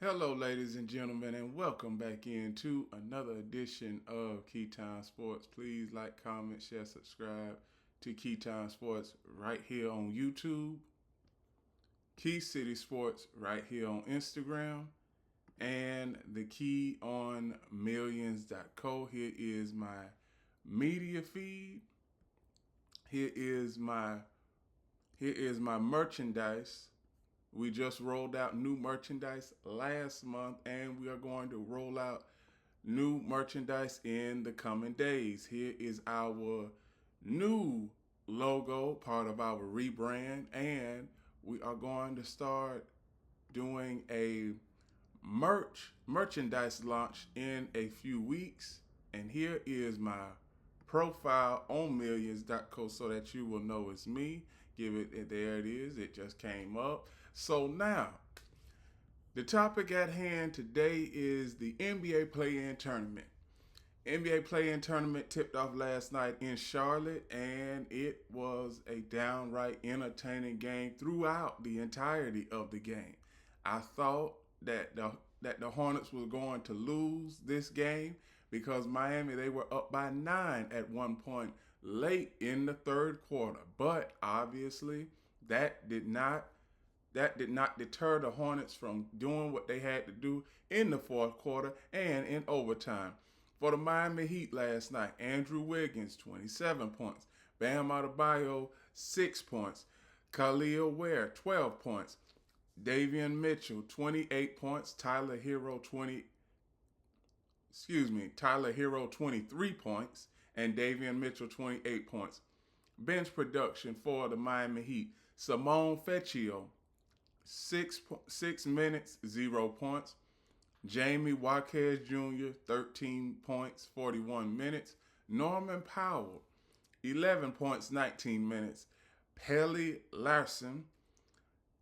Hello, ladies and gentlemen, and welcome back into another edition of Keytime Sports. Please like, comment, share, subscribe to Keytime Sports right here on YouTube, Key City Sports right here on Instagram, and the Key on Millions.co. Here is my media feed. Here is my merchandise. We just rolled out new merchandise last month, and we are going to roll out new merchandise in the coming days. Here is our new logo, part of our rebrand, and we are going to start doing a merchandise launch in a few weeks. And here is my profile on millions.co so that you will know it's me. Give it, there it is. It just came up. So now, the topic at hand today is the NBA play-in tournament. NBA play-in tournament tipped off last night in Charlotte, and it was a downright entertaining game throughout the entirety of the game. I thought that the Hornets were going to lose this game because Miami, they were up by 9 at one point late in the third quarter. But obviously that did not deter the Hornets from doing what they had to do in the fourth quarter and in overtime. For the Miami Heat last night, Andrew Wiggins, 27 points. Bam Adebayo, 6 points. Khalil Ware, 12 points. Davion Mitchell, 28 points. Tyler Hero, 23 points. And Davion Mitchell, 28 points. Bench production for the Miami Heat. Simone Fecchio, 6 minutes, 0 points. Jamie Jaquez Jr., 13 points, 41 minutes. Norman Powell, 11 points, 19 minutes. Pelly Larson,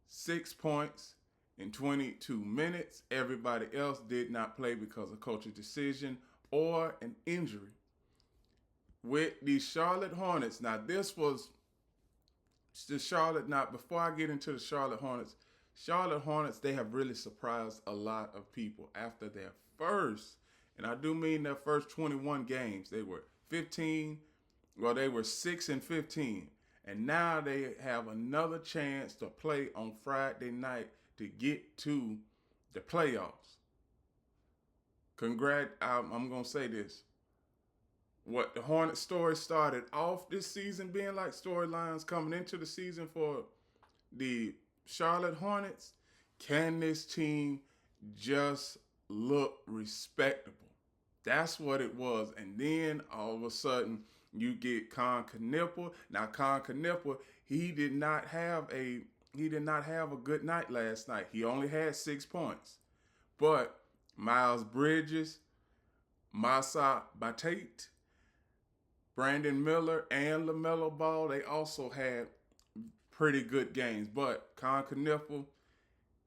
6 points in 22 minutes. Everybody else did not play because of coach's decision or an injury. With the Charlotte Hornets, now this was the Charlotte, now before I get into the Charlotte Hornets, they have really surprised a lot of people after their first, and I do mean their first 21 games. They were 6-15, and now they have another chance to play on Friday night to get to the playoffs. I'm going to say this. What the Hornets story started off this season being like storylines coming into the season for the Charlotte Hornets, can this team just look respectable? That's what it was. And then all of a sudden you get Con Knippel. Now Con Knippel, he did not have a good night last night. He only had 6 points. But Miles Bridges, Masa Batate, Brandon Miller, and LaMelo Ball, they also had pretty good games. But Con Knippel,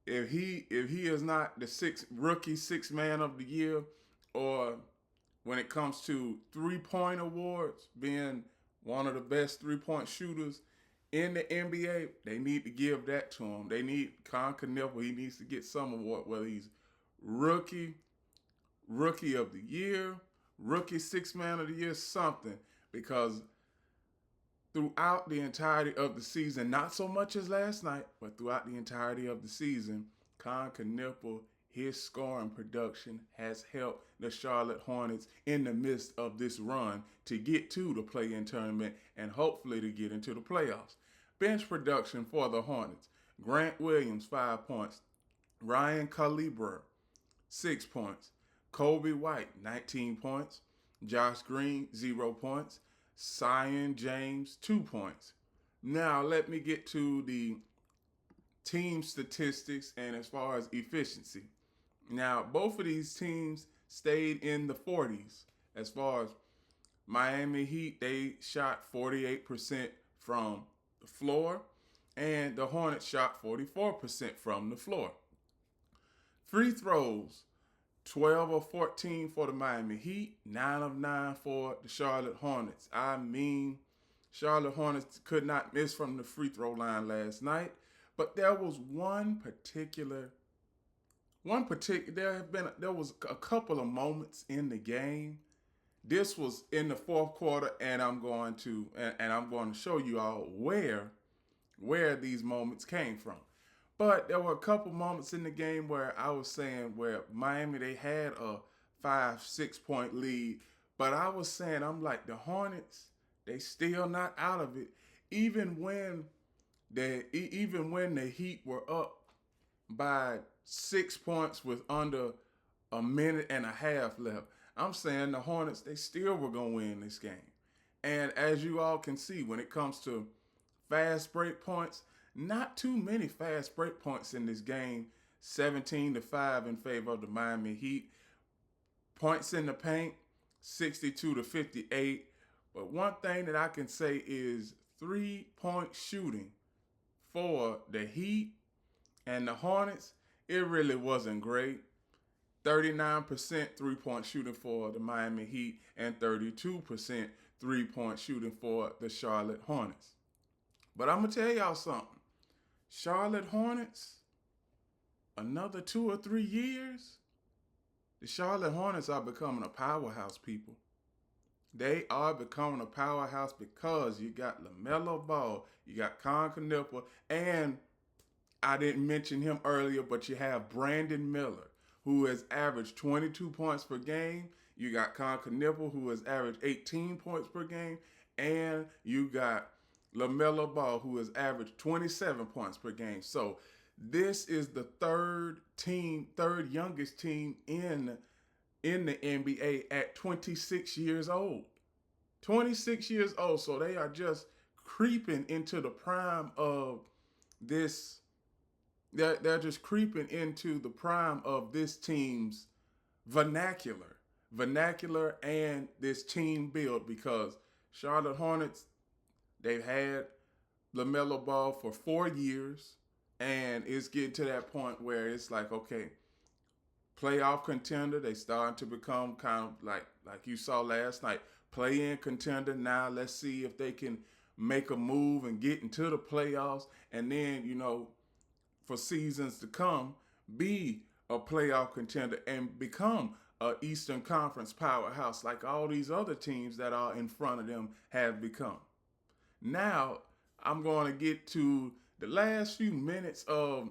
if he is not the rookie sixth man of the year, or when it comes to 3-point awards, being one of the best 3-point shooters in the NBA, they need to give that to him. They need Con Knippel. He needs to get some award, whether he's rookie of the year, rookie sixth man of the year, something, because throughout the entirety of the season, not so much as last night, but throughout the entirety of the season, Con Knippel, his scoring production has helped the Charlotte Hornets in the midst of this run to get to the play-in tournament and hopefully to get into the playoffs. Bench production for the Hornets: Grant Williams, 5 points. Ryan Calibra, 6 points. Kobe White, 19 points. Josh Green, 0 points. Zion James, 2 points. Now let me get to the team statistics and as far as efficiency. Now both of these teams stayed in the 40s. As far as Miami Heat, they shot 48% from the floor, and the Hornets shot 44% from the floor. Free throws: 12 of 14 for the Miami Heat, 9 of 9 for the Charlotte Hornets. I mean, Charlotte Hornets could not miss from the free throw line last night, but there was one particular there was a couple of moments in the game. This was in the fourth quarter, and I'm going to show you all where these moments came from. But there were a couple moments in the game where I was saying where Miami, they had a 5-6 point lead, but I was saying, I'm like, the Hornets, they still not out of it. Even when the Heat were up by 6 points with under a minute and a half left, I'm saying the Hornets, they still were going to win this game. And as you all can see, when it comes to fast break points, not too many fast break points in this game. 17-5 in favor of the Miami Heat. Points in the paint, 62-58. But one thing that I can say is 3-point shooting for the Heat and the Hornets, it really wasn't great. 39% 3-point shooting for the Miami Heat and 32% 3-point shooting for the Charlotte Hornets. But I'm going to tell y'all something. Charlotte Hornets, another 2 or 3 years, the Charlotte Hornets are becoming a powerhouse, people. They are becoming a powerhouse because you got LaMelo Ball, you got Keiwond, and I didn't mention him earlier, but you have Brandon Miller, who has averaged 22 points per game. You got Keiwond, who has averaged 18 points per game, and you got LaMelo Ball, who has averaged 27 points per game. So this is the third youngest team in the NBA at 26 years old. 26 years old. So they are just creeping into the prime of this. They're just creeping into the prime of this team's vernacular and this team build, because Charlotte Hornets, they've had LaMelo Ball for 4 years, and it's getting to that point where it's like, okay, playoff contender. They starting to become kind of like you saw last night, play-in contender. Now let's see if they can make a move and get into the playoffs, and then, for seasons to come, be a playoff contender and become a Eastern Conference powerhouse like all these other teams that are in front of them have become. Now, I'm going to get to the last few minutes of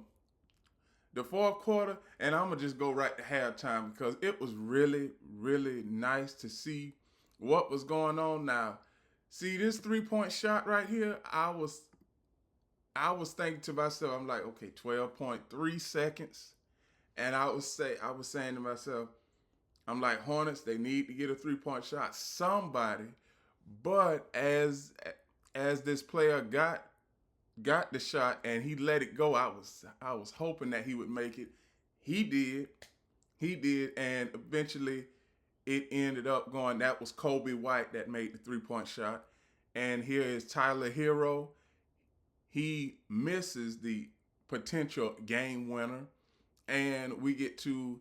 the fourth quarter, and I'm going to just go right to halftime because it was really, really nice to see what was going on. Now, see this 3-point shot right here, I was thinking to myself, I'm like, okay, 12.3 seconds. And I was saying to myself, I'm like, Hornets, they need to get a 3-point shot. Somebody. But as this player got the shot and he let it go, I was hoping that he would make it. He did, and eventually it ended up going. That was Kobe White that made the 3-point shot. And here is Tyler Hero. He misses the potential game winner, and we get to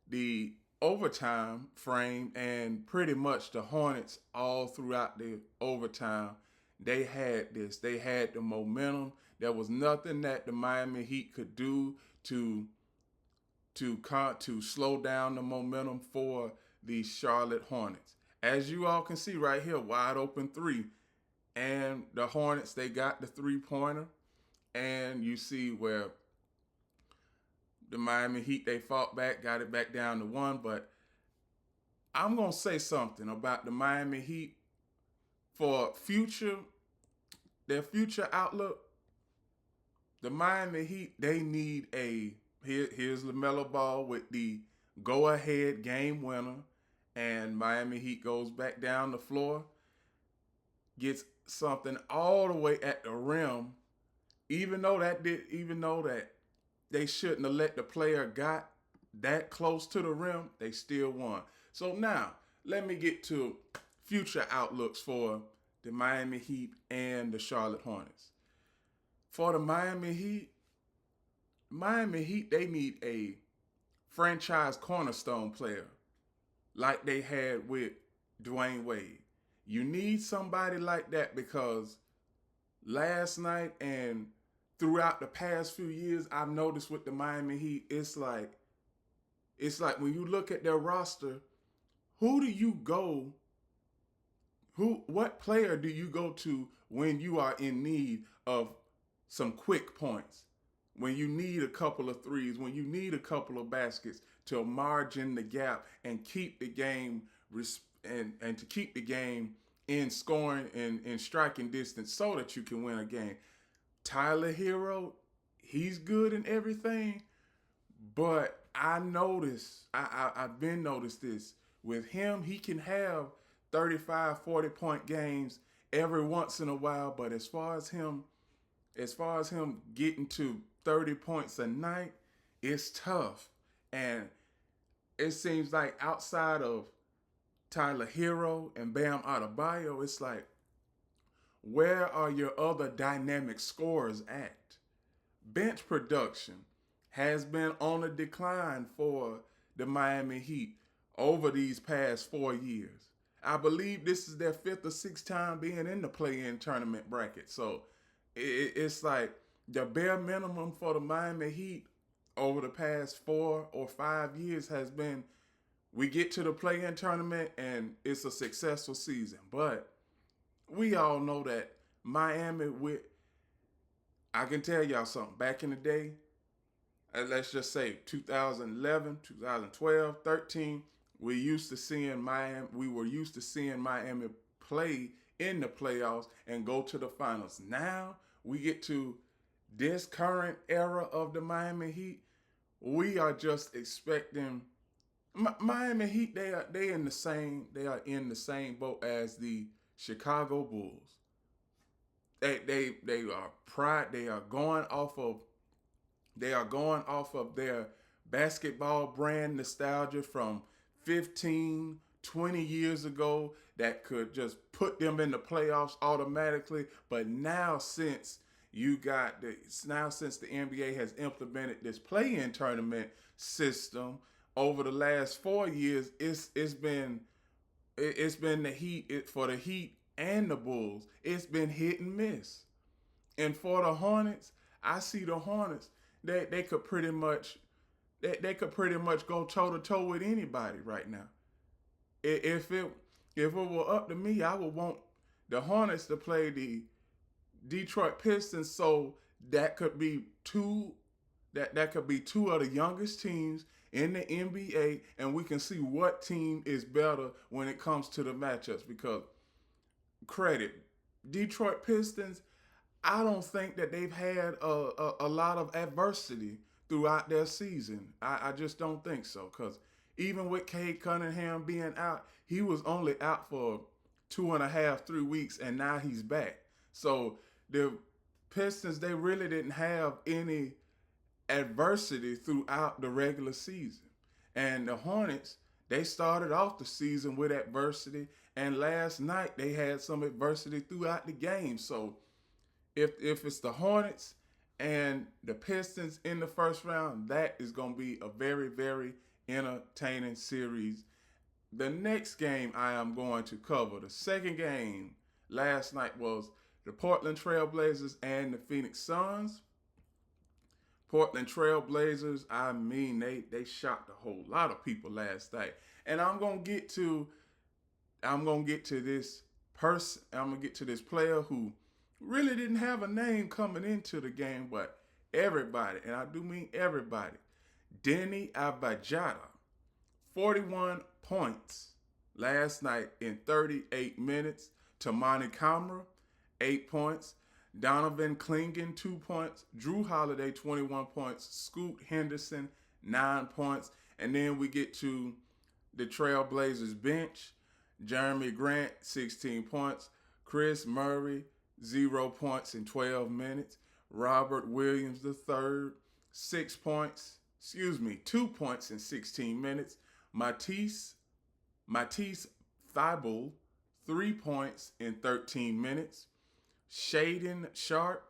the overtime frame, and pretty much the Hornets all throughout the overtime, they had this. They had the momentum. There was nothing that the Miami Heat could do to slow down the momentum for the Charlotte Hornets. As you all can see right here, wide open three. And the Hornets, they got the 3-pointer. And you see where the Miami Heat, they fought back, got it back down to 1. But I'm going to say something about the Miami Heat for their future outlook. The Miami Heat, they need here's LaMelo Ball with the go-ahead game winner. And Miami Heat goes back down the floor, gets something all the way at the rim, even though that they shouldn't have let the player got that close to the rim, they still won. So now let me get to future outlooks for the Miami Heat and the Charlotte Hornets. For the Miami Heat, they need a franchise cornerstone player like they had with Dwayne Wade. You need somebody like that, because last night and throughout the past few years, I've noticed with the Miami Heat, it's like it's like when you look at their roster, who do you go? What player do you go to when you are in need of some quick points? When you need a couple of threes, when you need a couple of baskets to margin the gap and keep the game and to keep the game in scoring and striking distance so that you can win a game. Tyler Hero, he's good in everything, but I've been noticed this. With him, he can have 35, 40-point games every once in a while, but as far as him getting to 30 points a night, it's tough. And it seems like outside of Tyler Hero and Bam Adebayo, it's like, where are your other dynamic scorers at? Bench production has been on a decline for the Miami Heat over these past 4 years. I believe this is their fifth or sixth time being in the play-in tournament bracket. So it's like the bare minimum for the Miami Heat over the past 4 or 5 years has been, we get to the play-in tournament and it's a successful season. But we all know that Miami, I can tell y'all something. Back in the day, let's just say 2011, 2012, 13, we were used to seeing Miami play in the playoffs and go to the finals. Now we get to this current era of the Miami Heat, we are just expecting Miami Heat. They are in the same boat as the Chicago Bulls. They are pride. They are going off of their basketball brand nostalgia from 15, 20 years ago that could just put them in the playoffs automatically. But now since the NBA has implemented this play-in tournament system over the last 4 years, it's been the Heat for the Heat and the Bulls. It's been hit and miss. And for the Hornets, I see the Hornets. They could pretty much go toe to toe with anybody right now. If it were up to me, I would want the Hornets to play the Detroit Pistons, so that could be two of the youngest teams in the NBA, and we can see what team is better when it comes to the matchups. Because Detroit Pistons, I don't think that they've had a lot of adversity throughout their season. I just don't think so. Because even with Cade Cunningham being out, he was only out for 2.5, 3 weeks, and now he's back. So the Pistons, they really didn't have any adversity throughout the regular season. And the Hornets, they started off the season with adversity, and last night they had some adversity throughout the game. So if it's the Hornets and the Pistons in the first round, that is going to be a very, very entertaining series. The next game I am going to cover, the second game last night, was the Portland Trail Blazers and the Phoenix Suns. Portland Trail Blazers, I mean, they shocked a whole lot of people last night. And I'm gonna get to this person. I'm gonna get to this player who really didn't have a name coming into the game, but everybody, and I do mean everybody, Denny Abajada, 41 points last night in 38 minutes. Tamani Kamara, 8 points. Donovan Clingan, 2 points. Drew Holiday, 21 points. Scoot Henderson, 9 points. And then we get to the Trailblazers bench. Jeremy Grant, 16 points. Chris Murray, 0 points in 12 minutes. Robert Williams III, 2 points in 16 minutes. Matisse Thybulle, 3 points in 13 minutes. Shaden Sharp,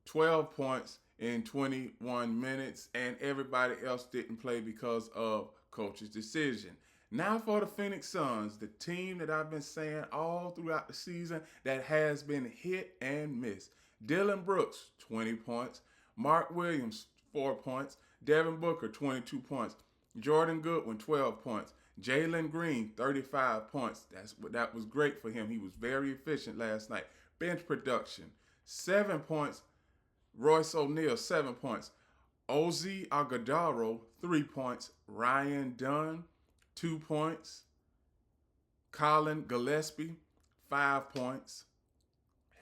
12 points in 21 minutes, and everybody else didn't play because of coach's decision. Now for the Phoenix Suns, the team that I've been saying all throughout the season that has been hit and miss. Dylan Brooks, 20 points. Mark Williams, 4 points. Devin Booker, 22 points. Jordan Goodwin, 12 points. Jalen Green, 35 points. That was great for him. He was very efficient last night. Bench production, 7 points. Royce O'Neal, 7 points. Ozzy Agudaro, 3 points. Ryan Dunn, 2 points. Colin Gillespie, 5 points.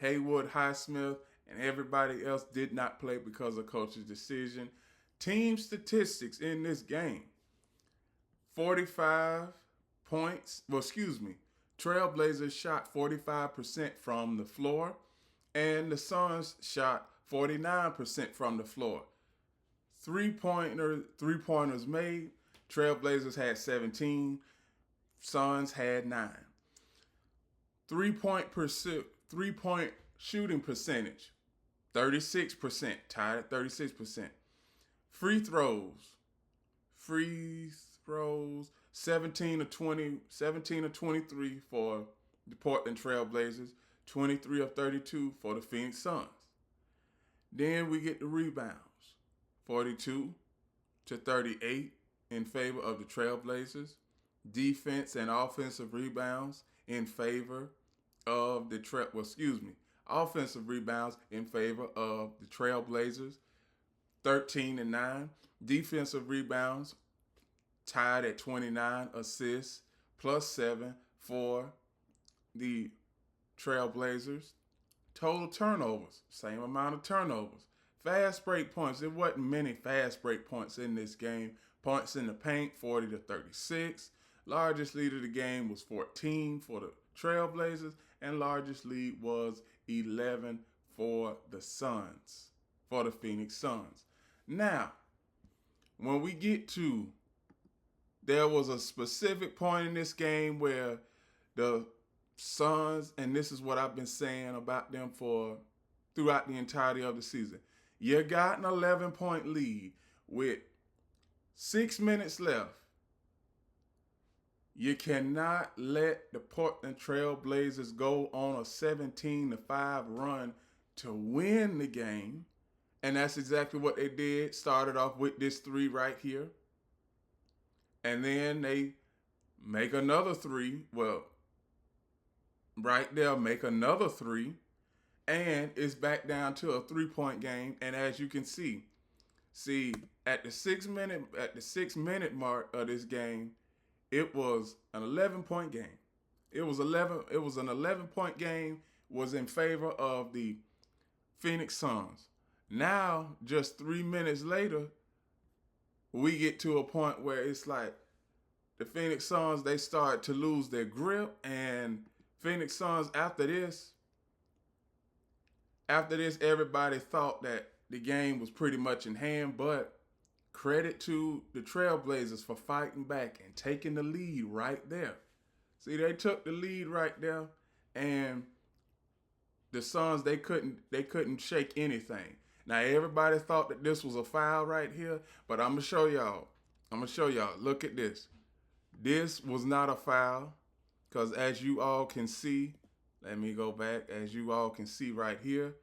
Haywood Highsmith and everybody else did not play because of coach's decision. Team statistics in this game: 45 points. Trailblazers shot 45% from the floor, and the Suns shot 49% from the floor. Three-pointers made. Trailblazers had 17. Suns had 9. Three-point shooting percentage, 36%, tied at 36%. Free throws, 17 of 23 for the Portland Trailblazers, 23 of 32 for the Phoenix Suns. Then we get the rebounds, 42 to 38 in favor of the Trailblazers. Defense and offensive rebounds in favor of the offensive rebounds in favor of the Trailblazers, 13-9. Defensive rebounds tied at 29, assists plus 7 for the Trailblazers. Total turnovers, same amount of turnovers. Fast break points, there wasn't many fast break points in this game. Points in the paint, 40 to 36. Largest lead of the game was 14 for the Trailblazers, and largest lead was 11 for the Suns, for the Phoenix Suns. Now, when we get to, there was a specific point in this game where the Suns, and this is what I've been saying about them throughout the entirety of the season. You got an 11-point lead with 6 minutes left. You cannot let the Portland Trailblazers go on a 17-5 run to win the game. And that's exactly what they did. Started off with this 3 right here. And then they make another 3. Well, right there, make another 3. And it's back down to a 3-point game. And as you can see at the 6 minute mark of this game, it was an 11-point game. It was an 11-point game, was in favor of the Phoenix Suns. Now, just 3 minutes later, we get to a point where it's like the Phoenix Suns, they start to lose their grip, and Phoenix Suns after this, everybody thought that the game was pretty much in hand, but credit to the Trailblazers for fighting back and taking the lead right there. See, they took the lead right there, and the Suns, they couldn't shake anything. Now, everybody thought that this was a foul right here, but I'm going to show y'all. Look at this. This was not a foul, because as you all can see, let me go back. As you all can see right here,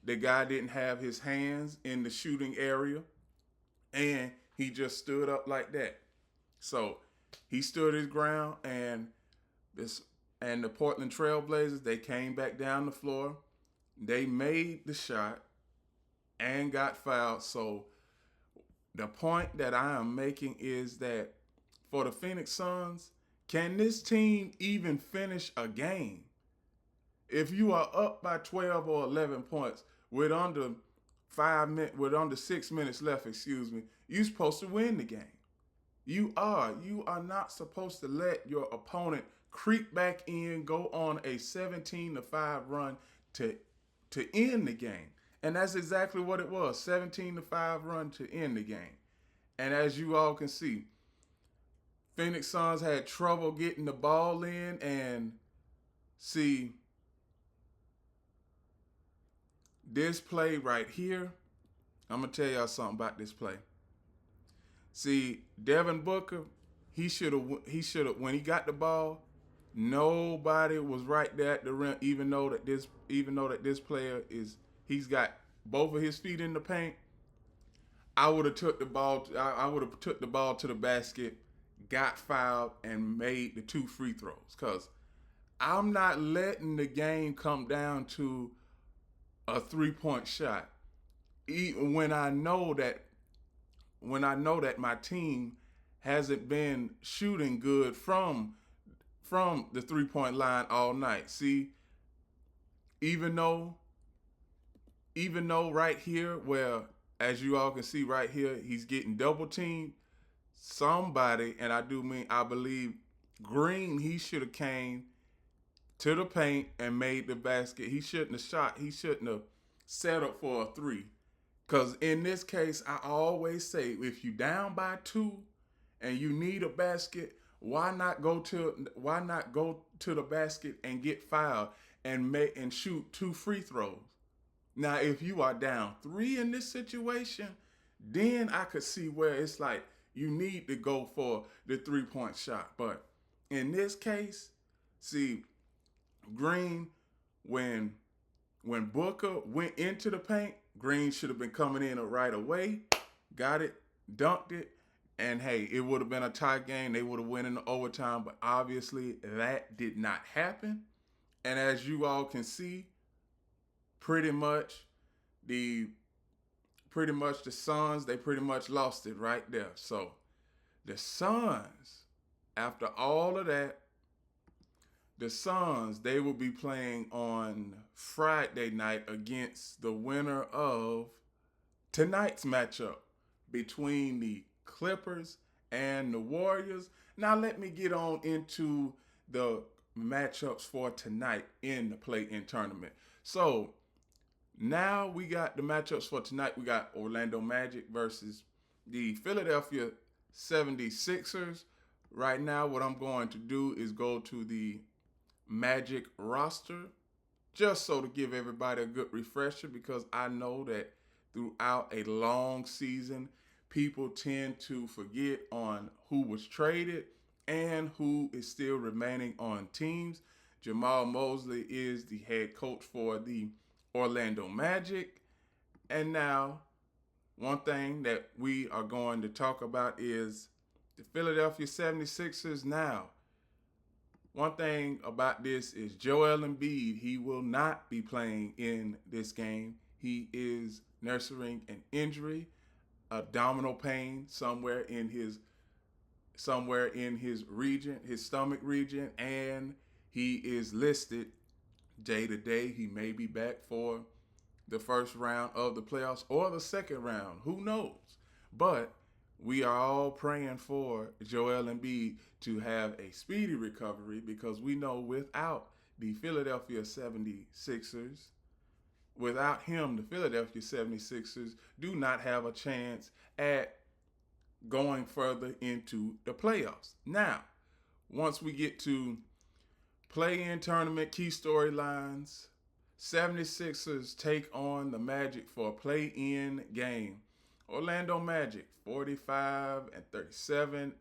the guy didn't have his hands in the shooting area, and he just stood up like that. So he stood his ground, and the Portland Trailblazers, they came back down the floor. They made the shot and got fouled. So the point that I am making is that for the Phoenix Suns, can this team even finish a game? If you are up by 12 or 11 points with under 6 minutes left, you're supposed to win the game. You are not supposed to let your opponent creep back in, go on a 17-5 run to end the game. And that's exactly what it was, 17-5 run to end the game. And as you all can see, Phoenix Suns had trouble getting the ball in, and see, this play right here, I'm going to tell y'all something about this play. See, Devin Booker, he should have, when he got the ball, nobody was right there at the rim, even though that this player he's got both of his feet in the paint. I would have took the ball. I would have took the ball to the basket, got fouled, and made the 2 free throws. Cause I'm not letting the game come down to a 3-point shot. Even when I know that my team hasn't been shooting good from the 3-point line all night. See, even though even though right here where as you all can see right here, he's getting double teamed, somebody, and I believe Green, he should have came to the paint and made the basket. He shouldn't have shot. He shouldn't have settled for a three. Because in this case, I always say, if you down by 2 and you need a basket, why not go to the basket and get fouled and shoot 2 free throws? Now, if you are down 3 in this situation, then I could see where it's like you need to go for the 3-point shot. But in this case, see, Green, when Booker went into the paint, Green should have been coming in right away, got it, dunked it, and hey, it would have been a tie game. They would have won in the overtime, but obviously that did not happen. And as you all can see, pretty much the Suns, they pretty much lost it right there. So the Suns, after all of that, the Suns, they will be playing on Friday night against the winner of tonight's matchup between the Clippers and the Warriors. Now let me get on into the matchups for tonight in the play-in tournament. So now we got the matchups for tonight. We got Orlando Magic versus the Philadelphia 76ers. Right now, what I'm going to do is go to the Magic roster just so to give everybody a good refresher, because I know that throughout a long season, people tend to forget on who was traded and who is still remaining on teams. Jamal Mosley is the head coach for the Orlando Magic. And now, one thing that we are going to talk about is the Philadelphia 76ers. Now, one thing about this is Joel Embiid, he will not be playing in this game. He is nursing an injury, abdominal pain somewhere in his region, his stomach region, and he is listed day to day. He may be back for the first round of the playoffs or the second round. Who knows? But we are all praying for Joel Embiid to have a speedy recovery, because we know without the Philadelphia 76ers, without him, the Philadelphia 76ers do not have a chance at going further into the playoffs. Now, once we get to play-in tournament key storylines, 76ers take on the Magic for a play-in game. Orlando Magic, 45-37,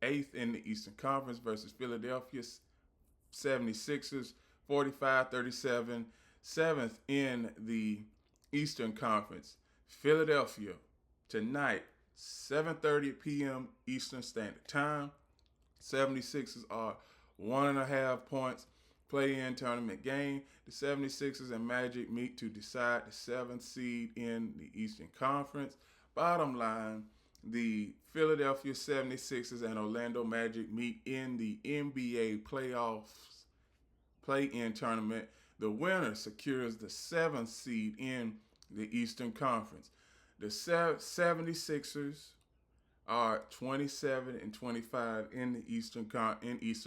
eighth in the Eastern Conference versus Philadelphia 76ers, 45-37, seventh in the Eastern Conference. Philadelphia, tonight, 7:30 p.m. Eastern Standard Time. 76ers are 1.5 points play-in tournament game. The 76ers and Magic meet to decide the 7th seed in the Eastern Conference. Bottom line, the Philadelphia 76ers and Orlando Magic meet in the NBA playoffs play-in tournament. The winner secures the 7th seed in the Eastern Conference. The 76ers are 27-25 in the Eastern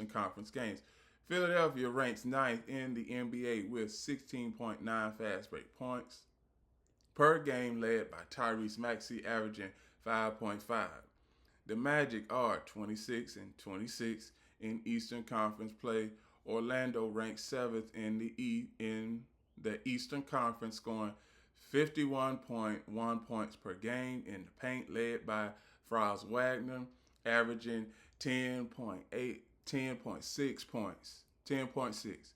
Conference games. Philadelphia ranks 9th in the NBA with 16.9 fast break points per game, led by Tyrese Maxey, averaging 5.5. The Magic are 26-26 in Eastern Conference play. Orlando ranks 7th in the Eastern Conference, scoring 51.1 points per game in the paint, led by Franz Wagner, averaging 10.6 points. 10.6.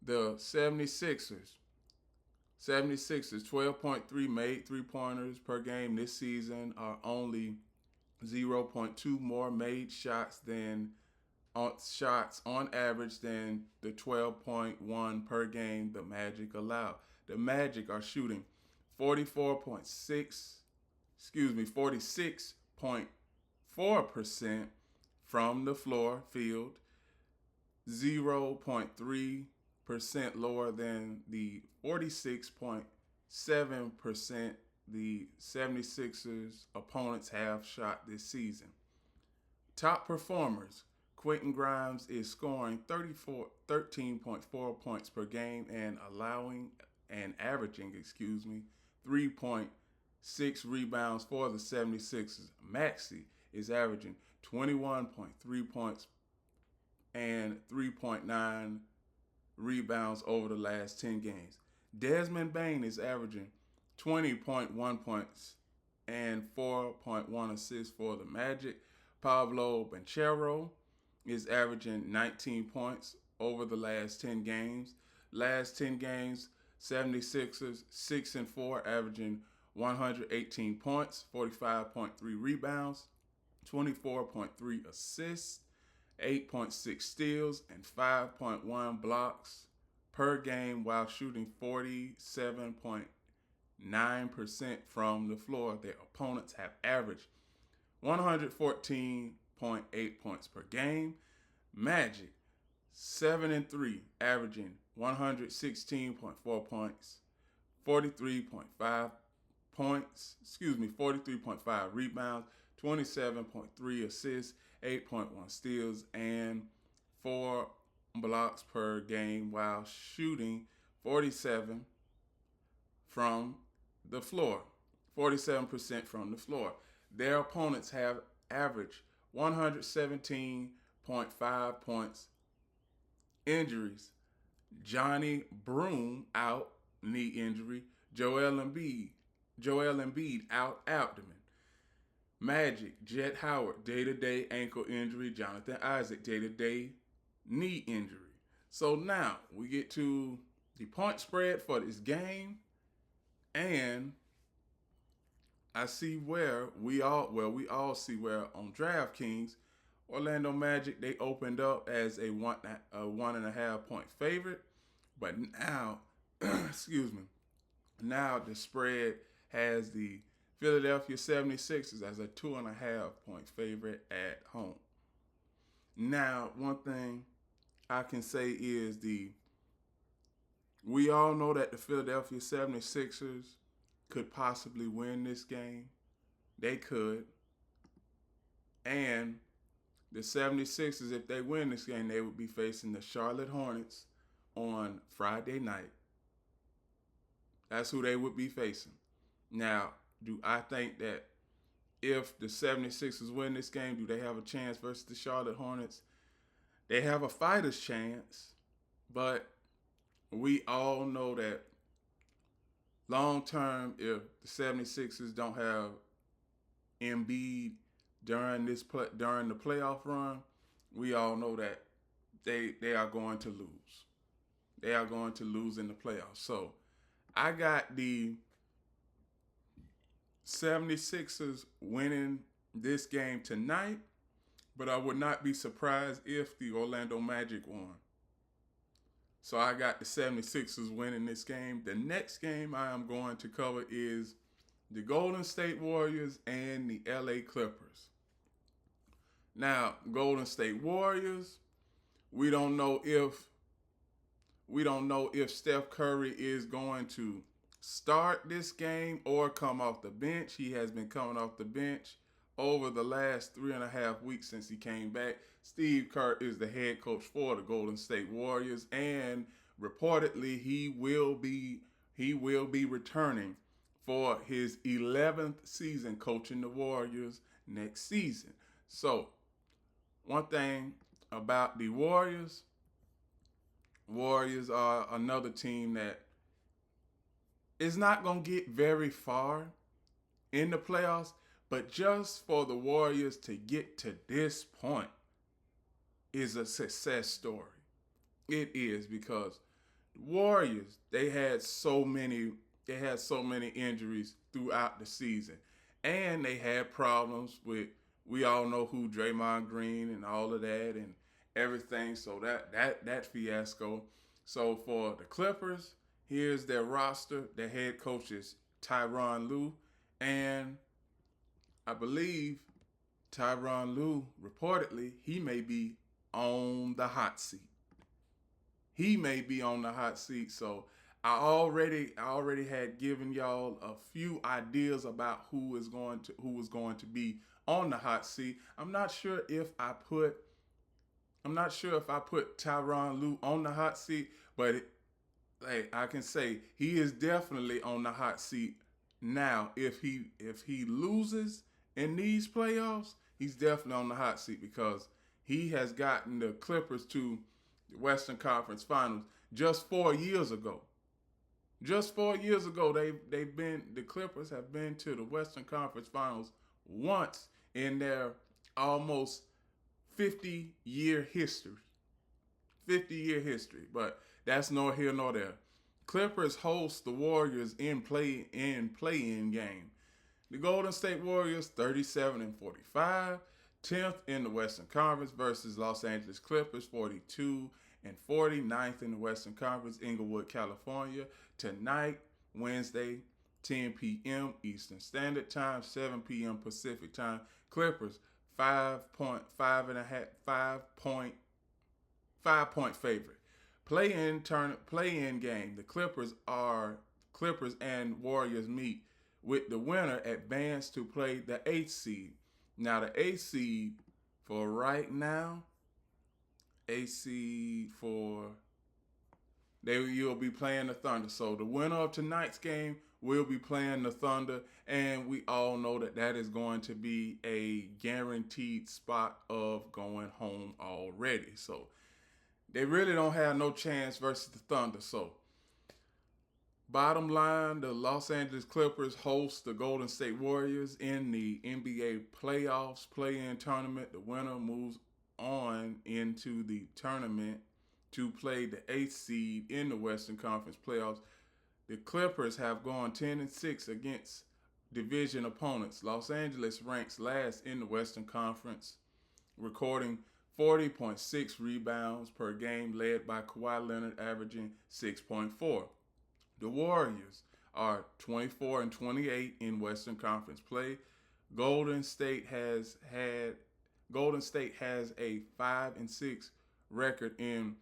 The 76ers 76ers 12.3 made three-pointers per game this season, are only 0.2 more made shots on average than the 12.1 per game the Magic allowed. The Magic are shooting 46.4% from the floor field, 0.3% lower than the 46.7% the 76ers opponents have shot this season. Top performers: Quentin Grimes is scoring 13.4 points per game and averaging 3.6 rebounds for the 76ers. Maxey is averaging 21.3 points and 3.9 rebounds over the last 10 games. Desmond Bane is averaging 20.1 points and 4.1 assists for the Magic. Pablo Banchero is averaging 19 points over the last 10 games. Last 10 games, 76ers 6-4, averaging 118 points, 45.3 rebounds, 24.3 assists, 8.6 steals, and 5.1 blocks per game while shooting 47.9% from the floor. Their opponents have averaged 114.8 points per game. Magic 7-3, averaging 116.4 points, 43.5 rebounds, 27.3 assists, 8.1 steals, and 4 blocks per game while shooting 47% from the floor. Their opponents have averaged 117.5 points. Injuries: Johnny Broom out, knee injury. Joel Embiid out, abdomen. Magic: Jet Howard, day-to-day ankle injury. Jonathan Isaac, day-to-day knee injury. So now we get to the point spread for this game, and I see where we all see where on DraftKings, Orlando Magic, they opened up as a 1.5 point favorite, but now, now the spread has the Philadelphia 76ers as a 2.5 point favorite at home. Now, one thing I can say is we all know that the Philadelphia 76ers could possibly win this game. They could. And the 76ers, if they win this game, they would be facing the Charlotte Hornets on Friday night. That's who they would be facing. Now, do I think that if the 76ers win this game, do they have a chance versus the Charlotte Hornets? They have a fighter's chance, but we all know that long term, if the 76ers don't have Embiid during the playoff run, we all know that they are going to lose. They are going to lose in the playoffs. So I got the 76ers winning this game tonight, but I would not be surprised if the Orlando Magic won. So I got the 76ers winning this game. The next game I am going to cover is the Golden State Warriors and the LA Clippers. Now, Golden State Warriors, we don't know if Steph Curry is going to start this game or come off the bench. He has been coming off the bench over the last 3.5 weeks since he came back. Steve Kerr is the head coach for the Golden State Warriors, and reportedly he will be returning for his 11th season coaching the Warriors next season. So, one thing about the Warriors are another team that is not going to get very far in the playoffs, but just for the Warriors to get to this point is a success story. It is, because Warriors, they had so many injuries throughout the season. And they had problems with, we all know who, Draymond Green and all of that and everything. So that fiasco. So for the Clippers, here's their roster. Their head coach is Tyronn Lue, and I believe Tyronn Lue, reportedly, he may be on the hot seat. He may be on the hot seat. So I already had given y'all a few ideas about who was going to be on the hot seat. I'm not sure if I put Tyronn Lue on the hot seat, but hey, I can say he is definitely on the hot seat now. If he loses in these playoffs, he's definitely on the hot seat because he has gotten the Clippers to the Western Conference Finals just 4 years ago. Just 4 years ago, the Clippers have been to the Western Conference Finals once in their almost 50-year history. 50-year history, but that's nor here nor there. Clippers host the Warriors in play-in game. The Golden State Warriors 37 and 45, 10th in the Western Conference versus Los Angeles Clippers 42 and 40, 9th in the Western Conference, Inglewood, California. Tonight, Wednesday, 10 p.m. Eastern Standard Time, 7 p.m. Pacific Time. Clippers 5.5 point favorite. Play-in game. The Clippers and Warriors meet with the winner advance to play the 8th seed. Now the 8th seed for right now, 8th seed for you'll be playing the Thunder. So the winner of tonight's game will be playing the Thunder, and we all know that is going to be a guaranteed spot of going home already. So they really don't have no chance versus the Thunder. So bottom line, the Los Angeles Clippers host the Golden State Warriors in the NBA playoffs play-in tournament. The winner moves on into the tournament to play the 8th seed in the Western Conference playoffs. The Clippers have gone 10-6 against division opponents. Los Angeles ranks last in the Western Conference, recording 40.6 rebounds per game, led by Kawhi Leonard averaging 6.4. The Warriors are 24 and 28 in Western Conference play. Golden State has a 5-6 record in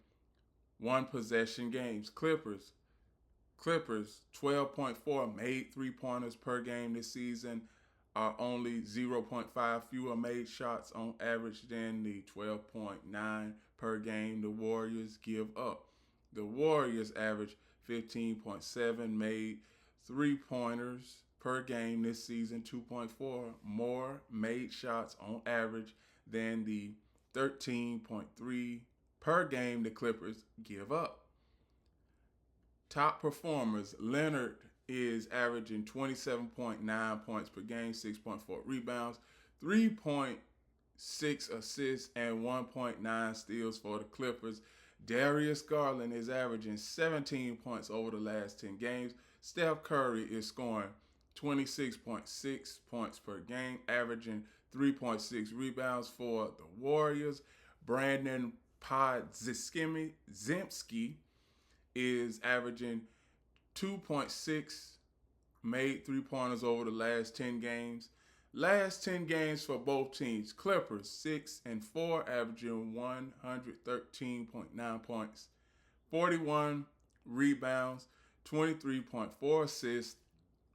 one possession games. Clippers 12.4 made 3-pointers per game this season, are only 0.5 fewer made shots on average than the 12.9 per game the Warriors give up. The Warriors average 15.7 made 3-pointers per game this season, 2.4 more made shots on average than the 13.3 per game the Clippers give up. Top performers, Leonard is averaging 27.9 points per game, 6.4 rebounds, 3.6 assists, and 1.9 steals for the Clippers. Darius Garland is averaging 17 points over the last 10 games. Steph Curry is scoring 26.6 points per game, averaging 3.6 rebounds for the Warriors. Brandon Podziemski is averaging 2.6 made 3-pointers over the last 10 games. Last 10 games for both teams. Clippers 6-4, averaging 113.9 points, 41 rebounds, 23.4 assists,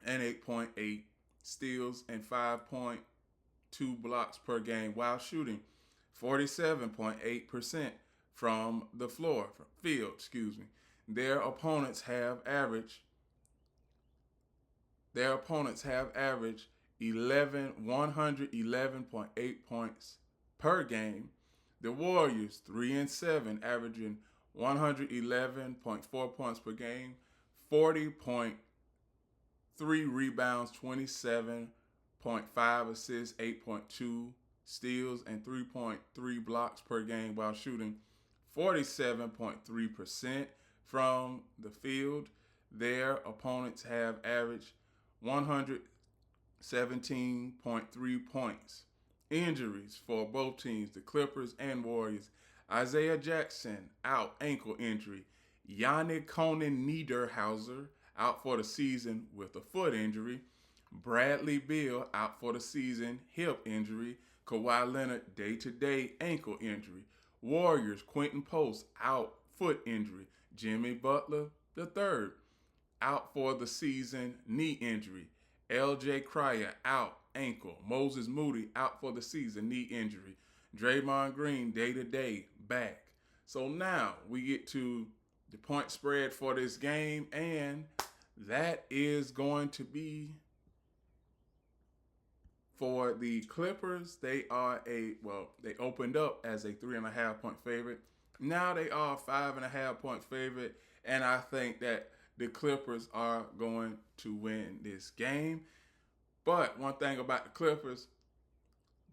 and 8.8 steals and 5.2 blocks per game, while shooting 47.8% from the field. Their opponents have averaged 111.8 points per game. The Warriors 3-7, averaging 111.4 points per game, 40.3 rebounds, 27.5 assists, 8.2 steals, and 3.3 blocks per game, while shooting 47.3% from the field. Their opponents have averaged 117.3 points. Injuries for both teams, the Clippers and Warriors. Isaiah Jackson out, ankle injury. Yannick Conan Niederhauser out for the season with a foot injury. Bradley Beal out for the season, hip injury. Kawhi Leonard day-to-day ankle injury. Warriors, Quentin Post out, foot injury. Jimmy Butler III out for the season, knee injury. LJ Cryer out, ankle. Moses Moody out for the season, knee injury. Draymond Green day-to-day back. So now we get to the point spread for this game, and that is going to be for the Clippers. They opened up as a 3.5 point favorite. Now they are a 5.5 point favorite, and I think that the Clippers are going to win this game. But one thing about the Clippers,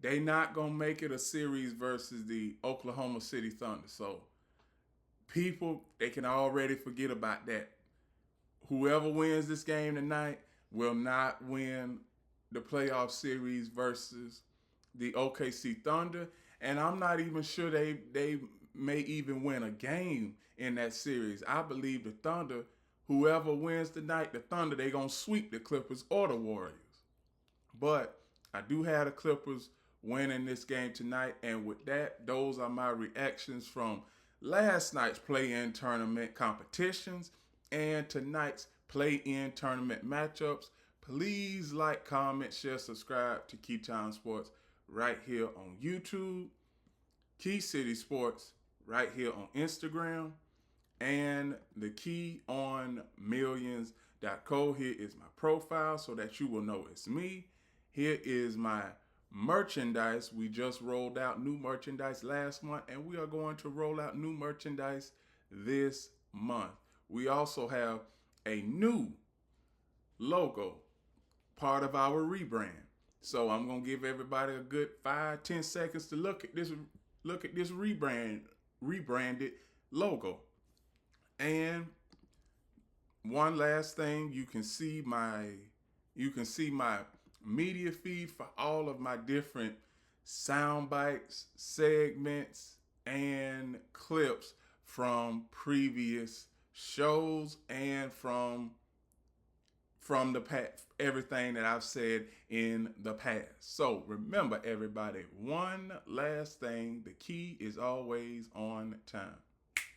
they not going to make it a series versus the Oklahoma City Thunder. So people, they can already forget about that. Whoever wins this game tonight will not win the playoff series versus the OKC Thunder. And I'm not even sure they may even win a game in that series. I believe the Thunder, whoever wins tonight, the Thunder, they're going to sweep the Clippers or the Warriors. But I do have the Clippers winning this game tonight. And with that, those are my reactions from last night's play-in tournament competitions and tonight's play-in tournament matchups. Please like, comment, share, subscribe to Keytime Sports right here on YouTube. Key City Sports right here on Instagram. And the KeyOnMillions.co. Here is my profile so that you will know it's me. Here is my merchandise. We just rolled out new merchandise last month, and we are going to roll out new merchandise this month. We also have a new logo, part of our rebrand. So I'm going to give everybody a good 5-10 seconds to look at this rebranded logo. And one last thing, you can see my media feed for all of my different sound bites, segments, and clips from previous shows and from the past, everything that I've said in the past. So remember, everybody, one last thing, the key is always on time.